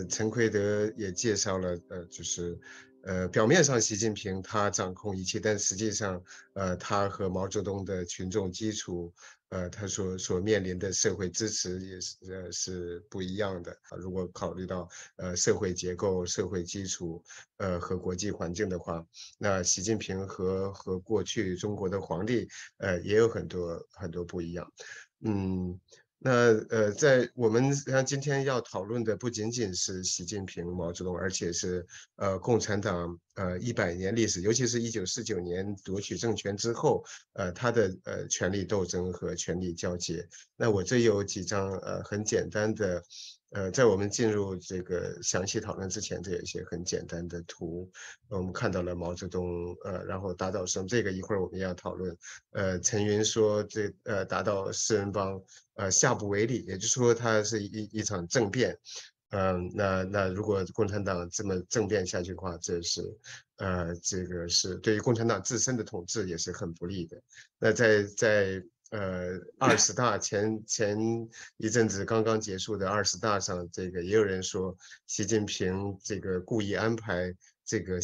陈奎德也介绍了，就是表面上习近平他掌控一切，但实际上，他和毛泽东的群众基础，他所面临的社会支持也是不一样的。如果考虑到社会结构、社会基础，和国际环境的话，那习近平和过去中国的皇帝，也有很多很多不一样。嗯，那在我们实际上今天要讨论的不仅仅是习近平、毛泽东，而且是共产党100年历史，尤其是1949年夺取政权之后，他的权力斗争和权力交接。那我这有几张很简单的。在我们进入这个详细讨论之前，这有一些很简单的图，我们看到了毛泽东，然后打倒什么，这个一会儿我们要讨论。陈云说打倒四人帮，下不为例，也就是说它是一场政变。那如果共产党这么政变下去的话，这个是对于共产党自身的统治也是很不利的。那在20大前一阵子刚刚结束的20大上，这个也有人说习近平这个故意安排这个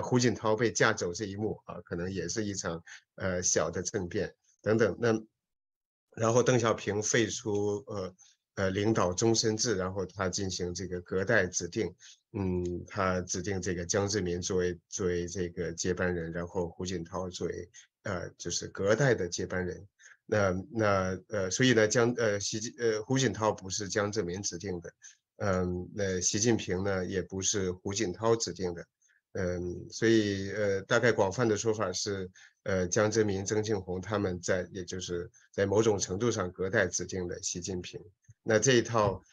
胡锦涛被架走这一幕啊，可能也是一场小的政变等等。然后邓小平废除领导终身制，然后他进行这个隔代指定。他指定这个江泽民作为这个接班人，然后胡锦涛作为就是隔代的接班人。所以呢，胡锦涛不是江泽民指定的。那习近平呢也不是胡锦涛指定的。所以大概广泛的说法是，江泽民、曾庆红他们也就是在某种程度上隔代指定了习近平。那这一套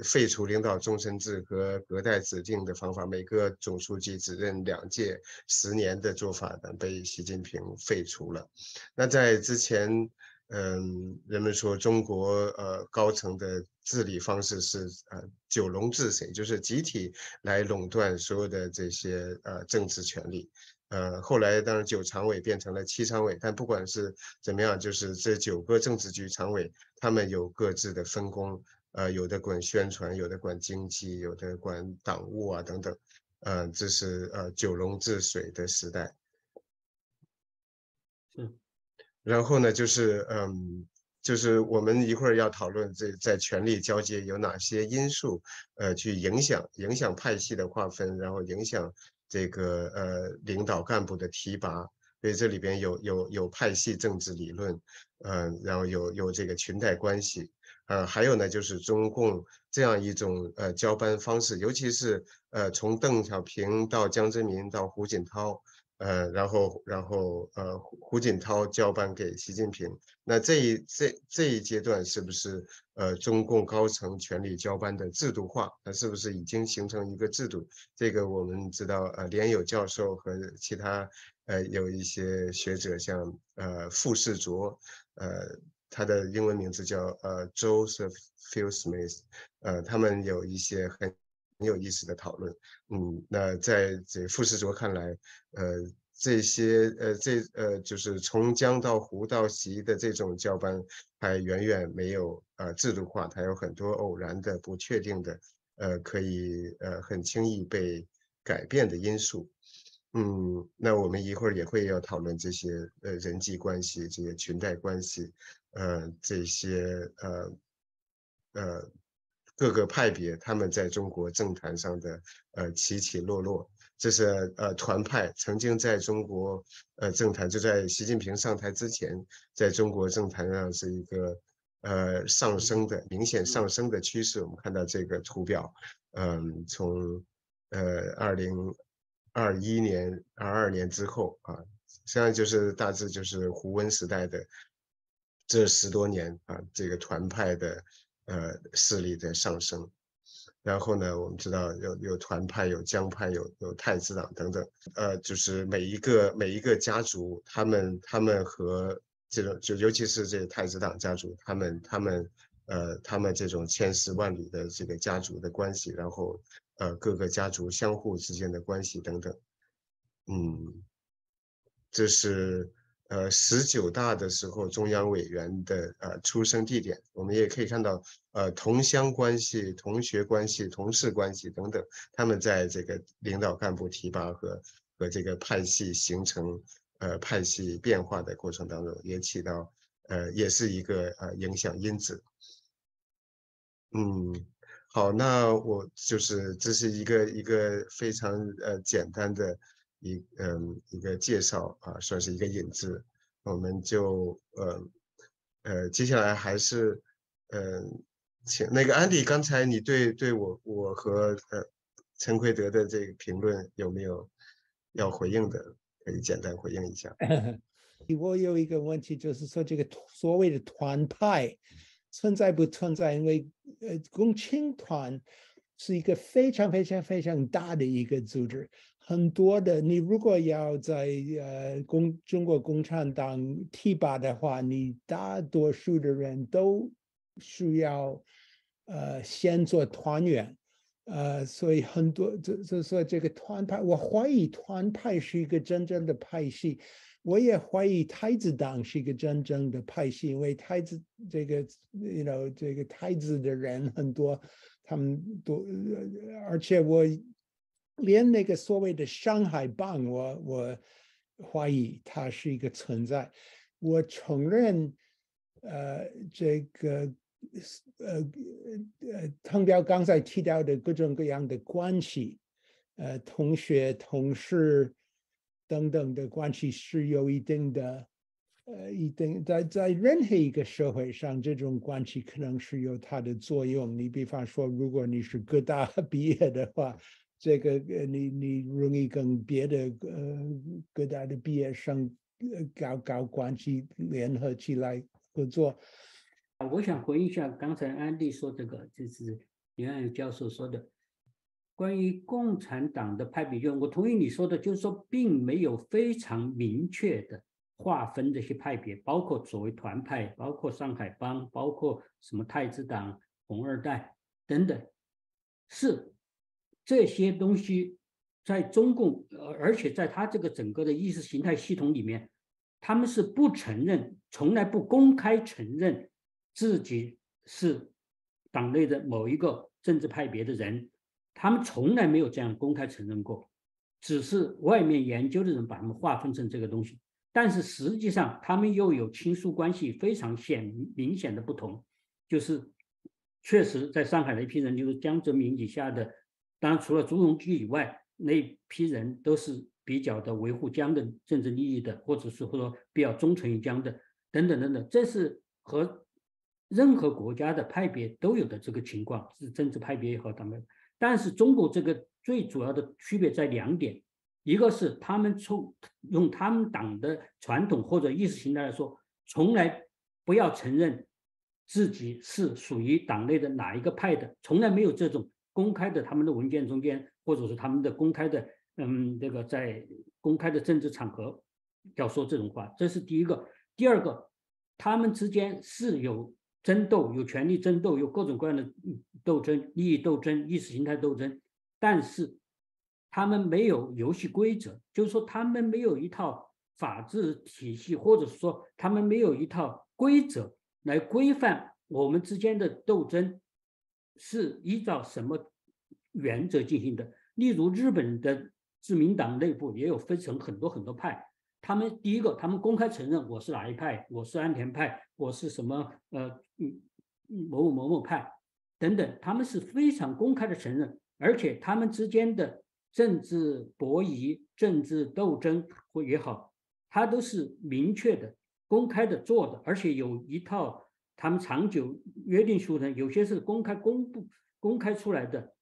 废除领导终身制和隔代指定的方法，每个总书记只任2届10年的做法呢，被习近平废除了。那在之前，人们说中国高层的治理方式是九龙治水，就是集体来垄断所有的这些政治权利。后来当然9常委变成了7常委，但不管是怎么样，就是这9个政治局常委，他们有各自的分工。有的管宣传，有的管经济，有的管党务啊等等。这是九龙治水的时代。是。然后呢，就是我们一会儿要讨论在权力交接有哪些因素，去影响派系的划分，然后影响这个领导干部的提拔。所以这里边有派系政治理论，然后有这个裙带关系。还有呢，就是中共这样一种交班方式，尤其是从邓小平到江泽民到胡锦涛。然后胡锦涛交班给习近平。那这一阶段是不是中共高层权力交班的制度化？那是不是已经形成一个制度？这个我们知道，连友教授和其他有一些学者，像傅士卓，他的英文名字叫Joseph Fieldsmith。他们有一些很有意思的讨论。那在这傅士卓看来，这些就是从江到湖到习的这种交班，还远远没有制度化，它有很多偶然的、不确定的，可以很轻易被改变的因素。那我们一会儿也会要讨论这些人际关系、这些裙带关系，这些各个派别他们在中国政坛上的起起落落。这是团派曾经在中国政坛，就在习近平上台之前，在中国政坛上是一个明显上升的趋势。我们看到这个图表。从2021年、22年之后啊，实际上就是大致就是胡温时代的这10多年啊，这个团派的势力在上升。然后呢，我们知道有团派、有江派、有太子党等等。就是每一个家族，他们和这种尤其是这个太子党家族，他们这种千丝万缕的这个家族的关系，然后各个家族相互之间的关系等等。嗯，这是19大的时候中央委员的出生地点。我们也可以看到，同乡关系、同学关系、同事关系等等，他们在这个领导干部提拔和这个派系形成派系变化的过程当中，也起到也是一个影响因子。嗯，好，那我就是这是一个非常简单的一个介绍啊，算是一个引子。我们就接下来还是请那个安迪，刚才你对我和陈奎德的这个评论有没有要回应的？可以简单回应一下。我有一个问题，就是说这个所谓的团派存在不存在？因为共青团是一个非常非常非常大的一个组织，很多的你如果要在中国共产党提拔的话，你大多数的人都需要先做团员。所以很多就说这个团派，我怀疑团派是一个真正的派系，我也怀疑太子党是一个真正的派系，因为太子这个这个太子的人很多，他们都，而且我连那个所谓的上海帮，我怀疑它是一个存在。我承认，这个汤彪刚才提到的各种各样的关系，同学、同事等等的关系是有一定的，在任何一个社会上，这种关系可能是有它的作用。你比方说，如果你是各大毕业的话，这个你容易跟别的各大的毕业生搞关系，联合起来合作。我想回应一下刚才安迪说这个，就是袁安教授说的关于共产党的派别论，我同意你说的，就是说并没有非常明确的划分这些派别，包括所谓团派，包括上海帮，包括什么太子党、红二代等等，是这些东西在中共，而且在他这个整个的意识形态系统里面，他们是不承认，从来不公开承认自己是党内的某一个政治派别的人，他们从来没有这样公开承认过，只是外面研究的人把他们划分成这个东西，但是实际上他们又有亲属关系非常明显的不同，就是确实在上海的一批人，就是江泽民以下的，当然除了朱镕基以外，那批人都是比较的维护江的政治利益的，或者是说比较忠诚于江的，等等等等，这是和任何国家的派别都有的这个情况，是政治派别也好，他们。但是中国这个最主要的区别在两点，一个是他们用他们党的传统或者意识形态来说，从来不要承认自己是属于党内的哪一个派的，从来没有这种公开的他们的文件中间，或者是他们的公开的这个在公开的政治场合要说这种话，这是第一个。第二个，他们之间是有争斗，有权力争斗，有各种各样的斗争、利益斗争、意识形态斗争，但是他们没有游戏规则，就是说他们没有一套法治体系，或者说他们没有一套规则来规范我们之间的斗争是依照什么原则进行的。例如日本的自民党内部也有分成很多很多派，他们第一个，他们公开承认我是哪一派，我是安田派，我是什么某某某某派等等，他们是非常公开的承认，而且他们之间的政治博弈、政治斗争或也好，他都是明确的、公开的做的，而且有一套他们长久约定俗成，有些是公开出来的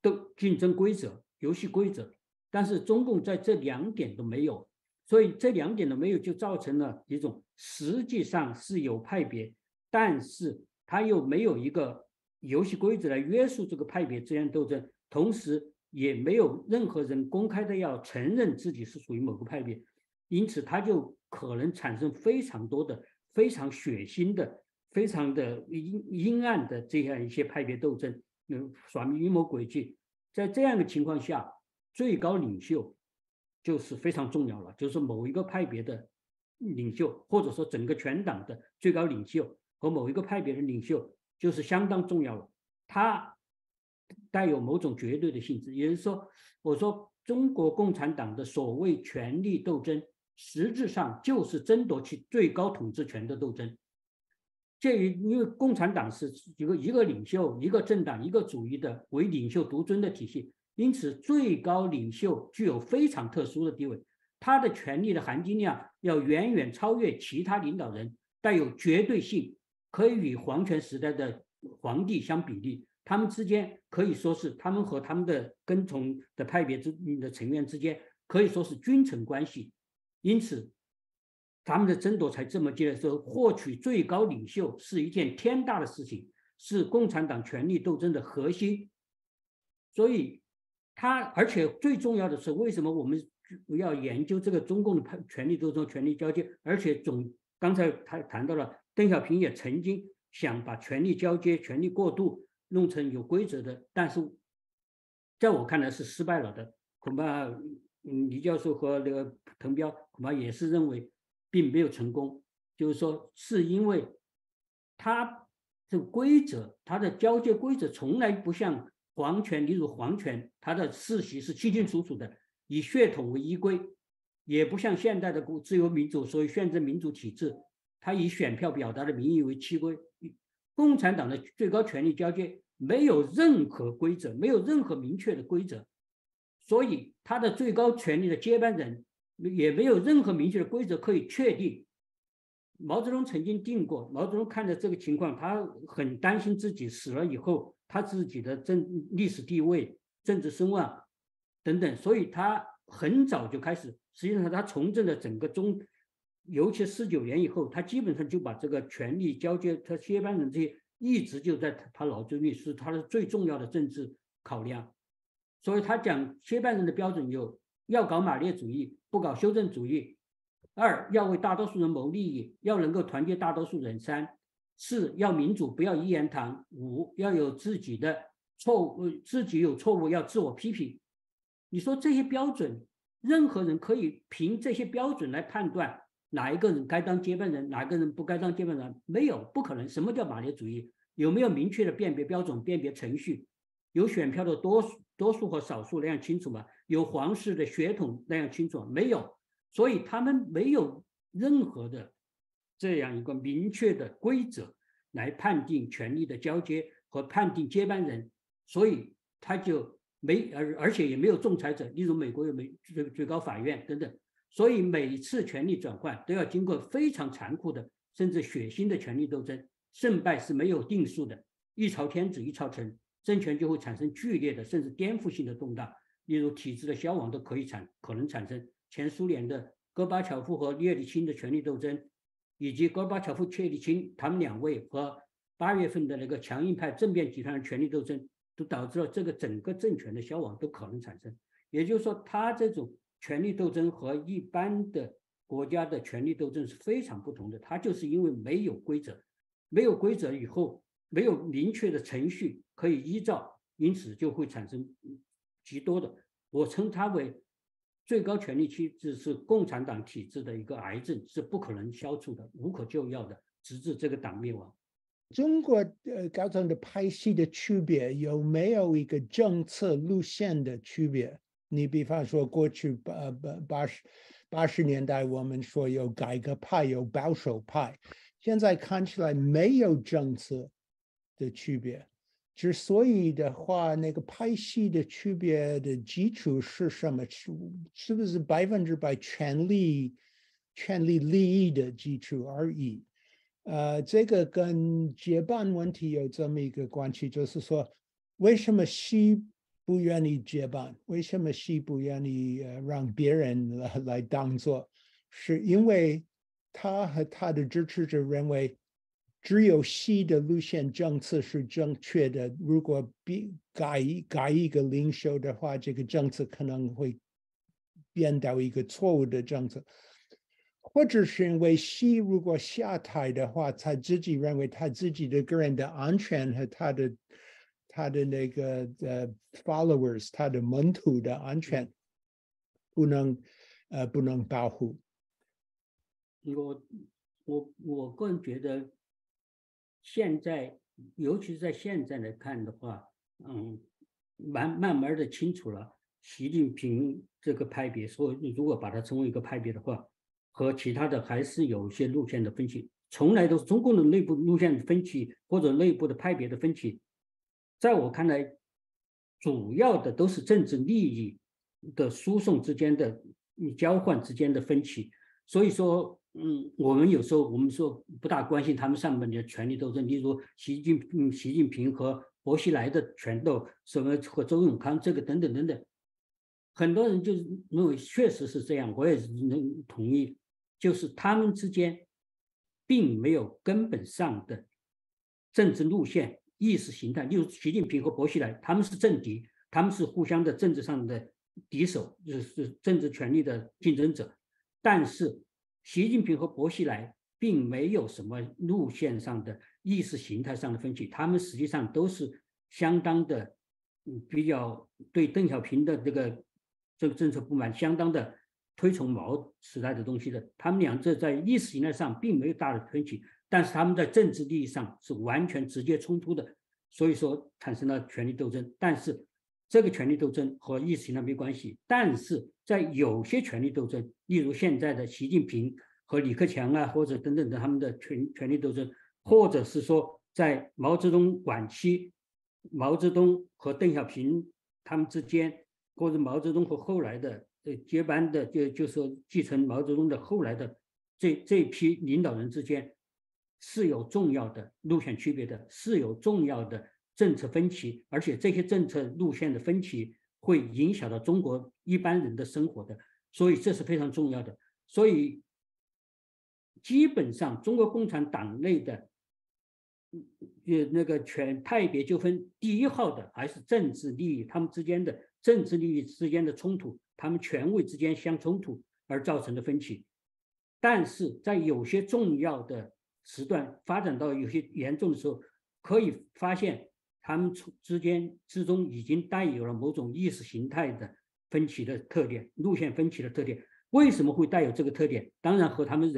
都竞争规则、游戏规则，但是中共在这两点都没有，所以这两点都没有，就造成了一种实际上是有派别，但是他又没有一个游戏规则来约束这个派别之间斗争，同时也没有任何人公开的要承认自己是属于某个派别，因此他就可能产生非常多的、非常血腥的、非常的阴暗的这样一些派别斗争，耍阴谋诡计。在这样的情况下，最高领袖就是非常重要了，就是某一个派别的领袖，或者说整个全党的最高领袖和某一个派别的领袖，就是相当重要了。它带有某种绝对的性质，也就是说，我说中国共产党的所谓权力斗争，实质上就是争夺其最高统治权的斗争。因为共产党是一个领袖、一个政党、一个主义的为领袖独尊的体系，因此最高领袖具有非常特殊的地位，他的权力的含金量要远远超越其他领导人，带有绝对性，可以与皇权时代的皇帝相比例。他们之间可以说是他们和他们的跟从的派别的成员之间可以说是君臣关系，因此他们的争夺才这么激烈。说获取最高领袖是一件天大的事情，是共产党权力斗争的核心。所以而且最重要的是，为什么我们要研究这个中共的权力斗争、权力交接？而且刚才他谈到了，邓小平也曾经想把权力交接、权力过渡弄成有规则的，但是在我看来是失败了的。恐怕李教授和那个滕彪恐怕也是认为并没有成功，就是说是因为他这规则，他的交接规则从来不像皇权，例如皇权，它的世袭是清清楚楚的，以血统为依归，也不像现代的自由民主，所谓宪政民主体制，它以选票表达的民意为契规。共产党的最高权力交接没有任何规则，没有任何明确的规则，所以他的最高权力的接班人也没有任何明确的规则可以确定。毛泽东曾经定过，毛泽东看着这个情况，他很担心自己死了以后，他自己的历史地位、政治声望等等，所以他很早就开始，实际上他从政的整个尤其49年以后，他基本上就把这个权力交接，他接班人这些一直就在他脑子里是他的最重要的政治考量。所以他讲接班人的标准有：要搞马列主义，不搞修正主义；二，要为大多数人谋利益，要能够团结大多数人；三，四，要民主，不要一言堂；五，要有自己的错误，自己有错误要自我批评。你说这些标准，任何人可以凭这些标准来判断哪一个人该当接班人，哪个人不该当接班人？没有，不可能。什么叫马列主义？有没有明确的辨别标准、辨别程序？有选票的多数和少数那样清楚吗？有皇室的血统那样清楚吗？没有。所以他们没有任何的这样一个明确的规则来判定权力的交接和判定接班人，所以他就而且也没有仲裁者，例如美国有最高法院等等。所以每次权力转换都要经过非常残酷的甚至血腥的权力斗争，胜败是没有定数的，一朝天子一朝臣，政权就会产生剧烈的甚至颠覆性的动荡，例如体制的消亡都可能产生。前苏联的戈巴乔夫和叶利钦的权力斗争，以及戈巴乔夫、叶利钦他们两位和8月份的那个强硬派政变集团的权力斗争，都导致了这个整个政权的消亡都可能产生。也就是说，他这种权力斗争和一般的国家的权力斗争是非常不同的。它就是因为没有规则，没有规则以后，没有明确的程序可以依照，因此就会产生极多的，我称它为最高权力体制是共产党体制的一个癌症，是不可能消除的、无可救药的，直至这个党灭亡。中国高层的派系的区别有没有一个政策路线的区别？你比方说过去80年代我们说有改革派有保守派，现在看起来没有政策的区别。之所以的话，那个派系的区别的基础是什么？是不是100%权力利益的基础而已？这个跟接班问题有这么一个关系，就是说，为什么西不愿意接班？为什么西不愿意让别人来当做？是因为他和他的支持者认为，只有西的路线政策是正确的。如果改一个领袖的话，这个政策可能会变到一个错误的政策。或者是因为西如果下台的话，他自己认为他自己的个人的安全和他的那个followers， 他的门徒的安全不能保护。我个人觉得，现在尤其是在现在来看的话，慢慢的清楚了习近平这个派别，说如果把它称为一个派别的话，和其他的还是有一些路线的分歧，从来都是中共的内部路线的分歧或者内部的派别的分歧，在我看来，主要的都是政治利益的输送之间的交换之间的分歧。所以说，我们有时候我们说不大关心他们上面的权力斗争，例如习近平和薄熙来的权斗，什么和周永康这个等等等等，很多人就认为确实是这样，我也是能同意，就是他们之间并没有根本上的政治路线、意识形态。例如习近平和薄熙来，他们是政敌，他们是互相的政治上的敌手，就是政治权力的竞争者。但是习近平和薄熙来并没有什么路线上的意识形态上的分歧，他们实际上都是相当的，比较对邓小平的这个政策不满，相当的推崇毛时代的东西的。他们俩这在意识形态上并没有大的分歧，但是他们在政治利益上是完全直接冲突的，所以说产生了权力斗争。但是这个权力斗争和意识形态没关系，但是在有些权力斗争，例如现在的习近平和李克强啊，或者等等的他们的权力斗争，或者是说在毛泽东晚期，毛泽东和邓小平他们之间，或者毛泽东和后来的接班的，就是说继承毛泽东的后来的这批领导人之间，是有重要的路线区别的，是有重要的政策分歧，而且这些政策路线的分歧会影响到中国一般人的生活的，所以这是非常重要的。所以基本上中国共产党内的那个派别纠纷，第一号的还是政治利益，他们之间的政治利益之间的冲突，他们权位之间相冲突而造成的分歧。但是在有些重要的时段发展到有些严重的时候，可以发现他们之中已经带有了某种意识形态的分歧的特点，路线分歧的特点。为什么会带有这个特点？当然和他们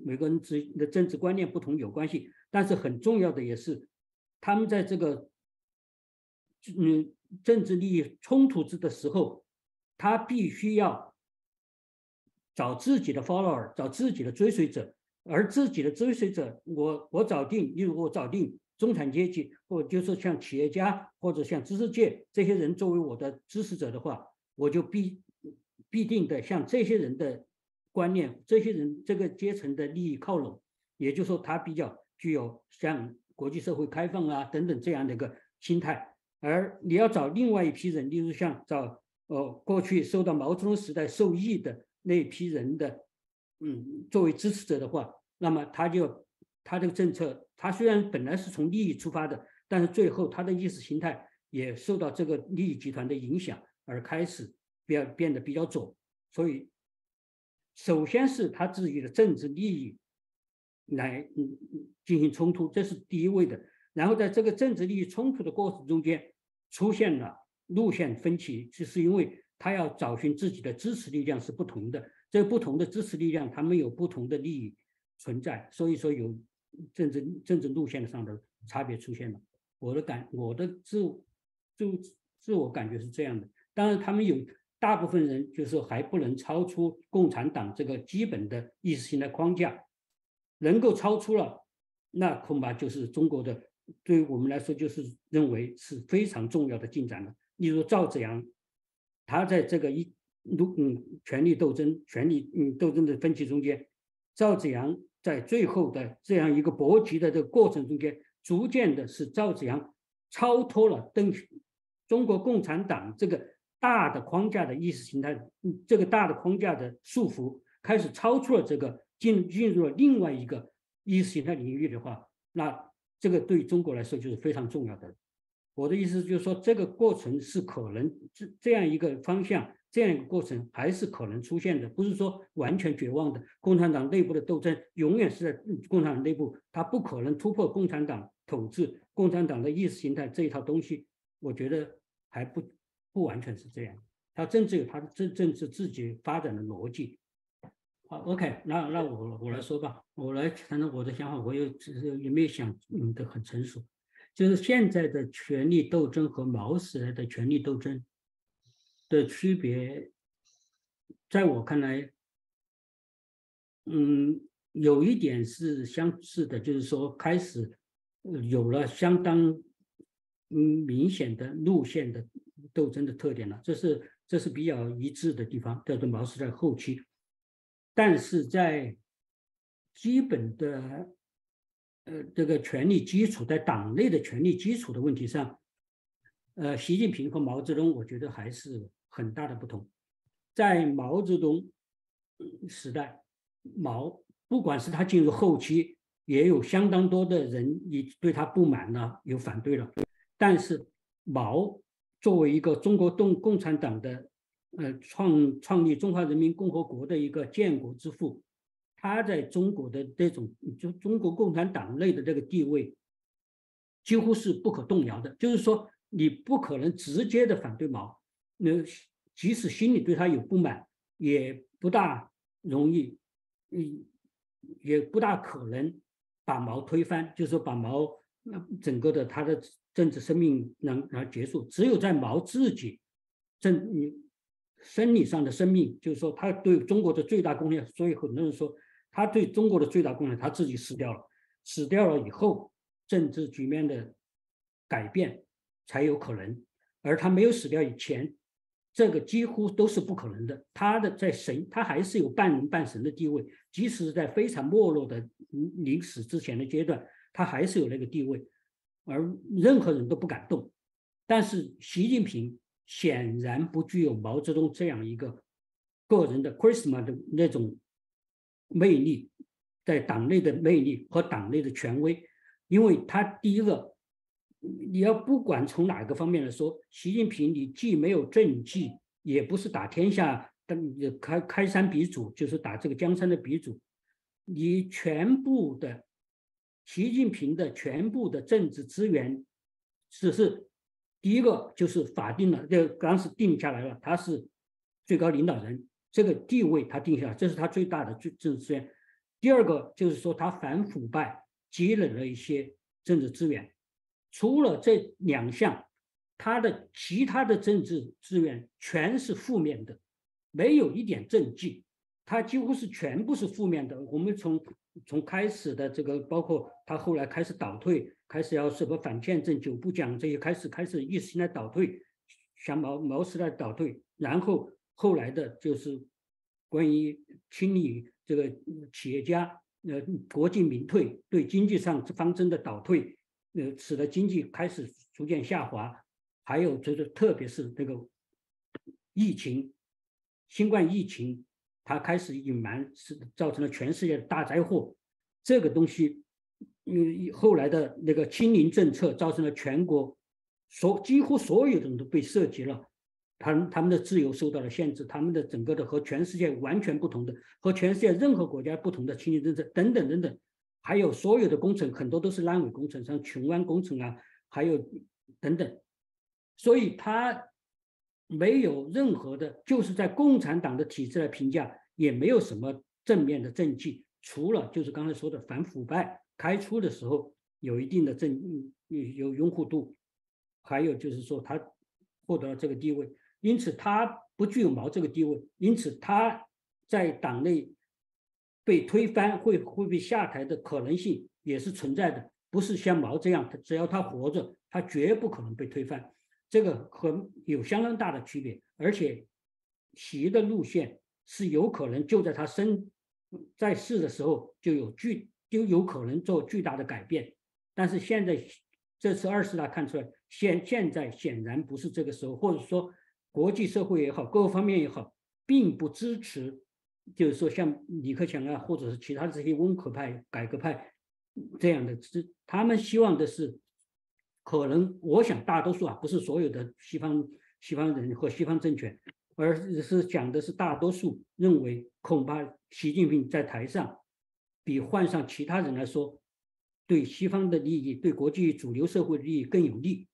每个人的政治观念不同有关系，但是很重要的也是他们在这个政治利益冲突的时候，他必须要找自己的 follower， 找自己的追随者，而自己的追随者，我找定，例如我找定中产阶级，或者就是像企业家或者像知识界这些人作为我的支持者的话，我就必定的向这些人的观念、这些人这个阶层的利益靠拢，也就是说，他比较具有像国际社会开放啊等等这样的一个心态。而你要找另外一批人，例如像找过去受到毛泽东时代受益的那批人的作为支持者的话，那么他这个政策，他虽然本来是从利益出发的，但是最后他的意识形态也受到这个利益集团的影响，而开始变得比较左。所以，首先是他自己的政治利益来进行冲突，这是第一位的。然后在这个政治利益冲突的过程中间，出现了路线分歧，就是因为他要找寻自己的支持力量是不同的，这不同的支持力量，他们有不同的利益存在，所以说有政治路线上的差别出现了。我的自我感觉是这样的。当然，他们有大部分人就是还不能超出共产党这个基本的意识形态框架，能够超出了，那恐怕就是中国的。对于我们来说，就是认为是非常重要的进展了。例如赵紫阳，他在这个权力斗争的分歧中间，赵紫阳在最后的这样一个搏击的这个过程中间，逐渐的是赵紫阳超脱了中国共产党这个大的框架的意识形态，这个大的框架的束缚，开始超出了这个进入了另外一个意识形态领域的话，那这个对中国来说就是非常重要的。我的意思就是说，这个过程是可能这样一个方向，这样一个过程还是可能出现的，不是说完全绝望的。共产党内部的斗争永远是在共产党内部，它不可能突破共产党统治、共产党的意识形态这一套东西。我觉得还不完全是这样，它政治有它的政治自己发展的逻辑。好，OK，那我来说吧，我来谈谈我的想法，我也没有想得很成熟，就是现在的权力斗争和毛时代的权力斗争的区别，在我看来，有一点是相似的，就是说开始有了相当明显的路线的斗争的特点了，这是比较一致的地方，叫做毛时代后期。但是在基本的这个权力基础，在党内的权力基础的问题上，习近平和毛泽东，我觉得还是很大的不同。在毛泽东时代，不管是他进入后期，也有相当多的人也对他不满了，有反对了。但是毛作为一个中国共产党的创立中华人民共和国的一个建国之父，他在中国的这种就中国共产党内的这个地位几乎是不可动摇的，就是说你不可能直接的反对毛，即使心里对他有不满，也不大容易，也不大可能把毛推翻，就是说把毛整个的他的政治生命然后结束。只有在毛自己生理上的生命，就是说他对中国的最大贡献，所以很多人说他对中国的最大贡献他自己死掉了，死掉了以后，政治局面的改变才有可能，而他没有死掉以前，这个几乎都是不可能的。他还是有半人半神的地位，即使是在非常没落的临死之前的阶段，他还是有那个地位，而任何人都不敢动。但是习近平显然不具有毛泽东这样一个个人的 charisma 的那种魅力，在党内的魅力和党内的权威，因为他第一个，你要不管从哪个方面来说，习近平你既没有政绩，也不是打天下开山鼻祖，就是打这个江山的鼻祖，你习近平的全部的政治资源只是第一个就是法定了，这个当时定下来了，他是最高领导人，这个地位他定下来，这是他最大的政治资源。第二个就是说他反腐败，积累了一些政治资源。除了这两项，他的其他的政治资源全是负面的，没有一点政绩，他几乎是全部是负面的。我们从开始的这个，包括他后来开始倒退，开始要什么反宪政、9不讲这些，开始意识形态倒退，像毛时代倒退，然后后来的就是关于清理这个企业家，国进民退，对经济上方针的倒退，使得经济开始逐渐下滑，还有就是特别是这个新冠疫情，它开始隐瞒，是造成了全世界的大灾祸。这个东西，后来的那个清零政策造成了全国几乎所有的人都被涉及了，他们的自由受到了限制，他们的整个的和全世界完全不同的，和全世界任何国家不同的清零政策等等等等，还有所有的工程很多都是烂尾工程，像琼湾工程啊，还有等等，所以他没有任何的，就是在共产党的体制来评价，也没有什么正面的政绩，除了就是刚才说的反腐败开出的时候有一定的有拥护度，还有就是说他获得了这个地位，因此他不具有毛这个地位，因此他在党内被推翻会被下台的可能性也是存在的，不是像毛这样，只要他活着，他绝不可能被推翻。这个有相当大的区别，而且习的路线是有可能就在他在世的时候就有可能做巨大的改变，但是现在这次20大看出来，现在显然不是这个时候，或者说国际社会也好，各个方面也好，并不支持，就是说像李克强啊，或者是其他这些温和派、改革派这样的，他们希望的是。可能我想大多数不是所有的西方人和西方政权，而是讲的是大多数认为恐怕习近平在台上比换上其他人来说，对西方的利益、对国际主流社会的利益更有利。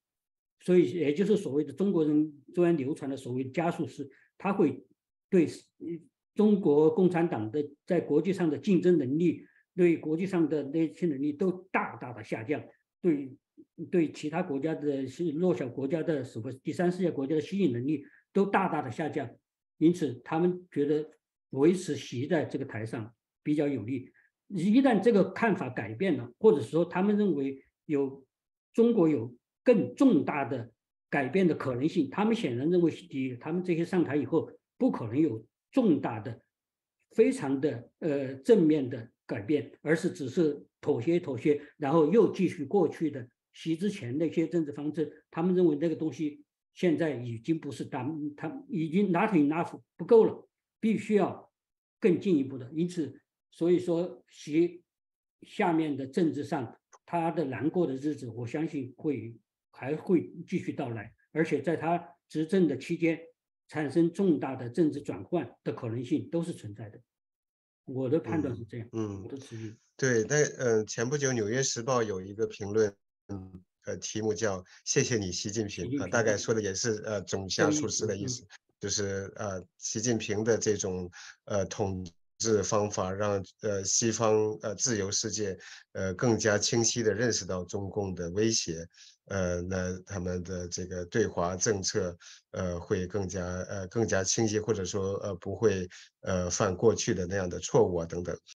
所以也就是所谓的中国人流传的所谓的加速师，他会对中国共产党的在国际上的竞争能力，对国际上的那些能力都大大的下降，对其他国家的弱小国家的什么第三世界国家的吸引能力都大大的下降，因此他们觉得维持习在这个台上比较有利。一旦这个看法改变了，或者说他们认为中国有更重大的改变的可能性，他们显然认为他们这些上台以后不可能有重大的、非常的正面的改变，而是只是妥协，然后又继续过去的习之前那些政治方针。他们认为那个东西现在已经不是他已经 not enough 不够了，必须要更进一步的。因此，所以说习下面的政治上他的难过的日子，我相信还会继续到来，而且在他执政的期间产生重大的政治转换的可能性都是存在的。我的判断是这样，我的质疑。对，但前不久《纽约时报》有一个评论，题目叫“谢谢你，习近平”啊，大概说的也是种下术士的意思，就是习近平的这种统治方法，让西方自由世界更加清晰地认识到中共的威胁，那他们的这个对华政策会更加清晰，或者说不会犯过去的那样的错误啊等等。